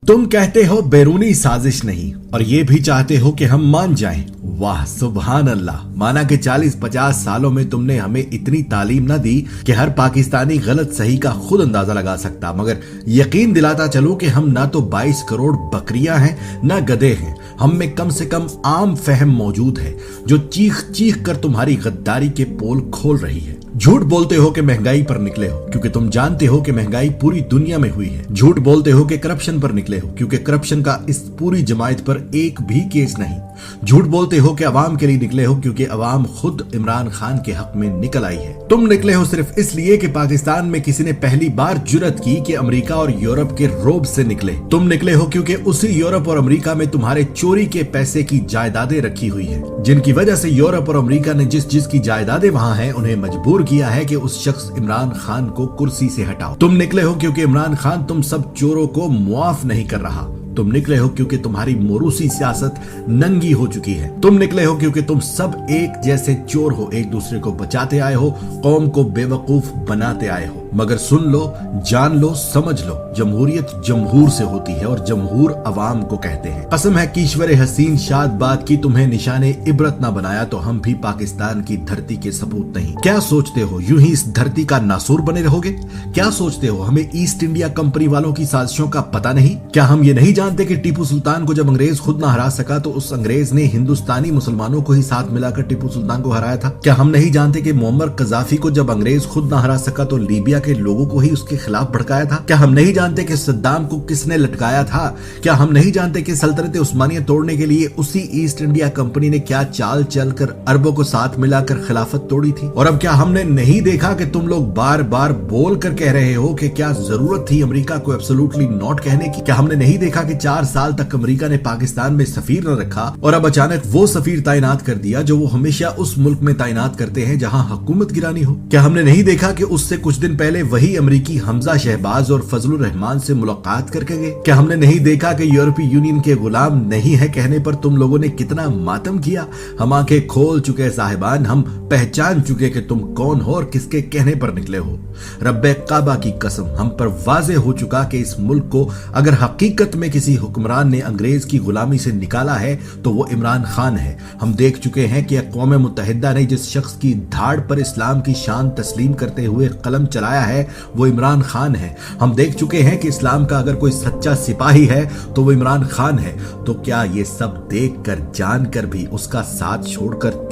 तुम कहते हो बैरूनी साजिश नहीं और ये भी चाहते हो कि हम मान जाएं। वाह सुभान अल्लाह। माना कि 40-50 सालों में तुमने हमें इतनी तालीम ना दी कि हर पाकिस्तानी गलत सही का खुद अंदाजा लगा सकता, मगर यकीन दिलाता चलो कि हम ना तो 22 करोड़ बकरियां हैं ना गधे हैं। हम में कम से कम आम फहम मौजूद है जो चीख चीख कर तुम्हारी गद्दारी के पोल खोल रही है। झूठ बोलते हो कि महंगाई पर निकले हो क्योंकि तुम जानते हो कि महंगाई पूरी दुनिया में हुई है। झूठ बोलते हो कि करप्शन पर निकले हो क्योंकि करप्शन का इस पूरी जमायत पर एक भी केस नहीं। झूठ बोलते हो कि अवाम के लिए निकले हो क्योंकि अवाम खुद इमरान खान के हक में निकल आई है। तुम निकले हो सिर्फ इसलिए कि पाकिस्तान में किसी ने पहली बार जुर्रत की कि अमेरिका और यूरोप के रोब से निकले। तुम निकले हो क्योंकि उसी यूरोप और अमेरिका में तुम्हारे चोरी के पैसे की जायदादें रखी हुई है, जिनकी वजह से यूरोप और अमेरिका ने जिस की जायदादें वहां हैं उन्हें मजबूर किया है कि उस शख्स इमरान खान को कुर्सी से हटाओ। तुम निकले हो क्योंकि इमरान खान तुम सब चोरों को मुआफ नहीं कर रहा। तुम निकले हो क्योंकि तुम्हारी मोरूसी सियासत नंगी हो चुकी है। तुम निकले हो क्योंकि तुम सब एक जैसे चोर हो, एक दूसरे को बचाते आए हो, कौम को बेवकूफ बनाते आए हो। मगर सुन लो, जान लो, समझ लो, जमहूरियत जमहूर से होती है और जमहूर अवाम को कहते हैं। कसम है ईश्वर हसीन शाद बात की तुम्हें निशाने इबरत ना बनाया तो हम भी पाकिस्तान की धरती के सपूत नहीं। क्या सोचते हो यूं ही इस धरती का नासूर बने रहोगे? क्या सोचते हो हमें ईस्ट इंडिया कंपनी वालों की साजिशों का पता नहीं? क्या हम ये नहीं जानते कि टीपू सुल्तान को जब अंग्रेज खुद ना हरा सका तो उस अंग्रेज ने हिंदुस्तानी मुसलमानों को ही साथ मिलाकर टीपू सुल्तान को हराया था? क्या हम नहीं जानते कि मोअम्मर कजाफी को जब अंग्रेज खुद ना हरा सका तो लीबिया के लोगों को ही उसके खिलाफ भड़काया था? क्या हम नहीं जानते कि सद्दाम को किसने लटकाया था? क्या हम नहीं जानते कि सल्तनत उस्मानिया तोड़ने के लिए उसी ईस्ट इंडिया कंपनी ने क्या चाल चलकर अरबों को साथ मिलाकर खिलाफत तोड़ी थी? और अब क्या हमने नहीं देखा कि तुम लोग बार बार बोल कर कह रहे हो कि क्या जरूरत थी अमेरिका को एब्सोल्युटली नॉट कहने की? क्या हमने नहीं देखा कि 4 साल तक अमेरिका ने पाकिस्तान में सफीर न रखा और अब अचानक वो सफीर तैनात कर दिया जो वो हमेशा उस मुल्क में तैनात करते हैं जहां हुकूमत गिरानी हो? क्या हमने नहीं देखा कि उससे कुछ दिन पहले वही अमेरिकी हमजा शहबाज और फजलुर रहमान से मुलाकात करके गए? क्या हमने नहीं देखा कि यूरोपीय यूनियन के गुलाम नहीं है कहने पर तुम लोगों ने कितना मातम किया? हम आंखें खोल चुके साहिबान, हम पहचान चुके कि तुम कौन हो और किसके कहने पर निकले हो। रब्बे काबा की कसम, हम पर वाज़े हो चुका कि इस मुल्क को अगर हकीकत में किसी हुक्मरान ने अंग्रेज की गुलामी से निकाला है तो वो इमरान खान है। हम देख चुके हैं कि अक़वाम मुत्तहिदा ने जिस शख्स की धाड़ पर इस्लाम की शान तस्लीम करते हुए कलम चलाया है वो इमरान खान है। हम देख चुके हैं कि इस्लाम का अगर कोई सच्चा सिपाही है तो वो इमरान खान है। तो क्या ये सब देख कर जान कर भी उसका साथ छोड़कर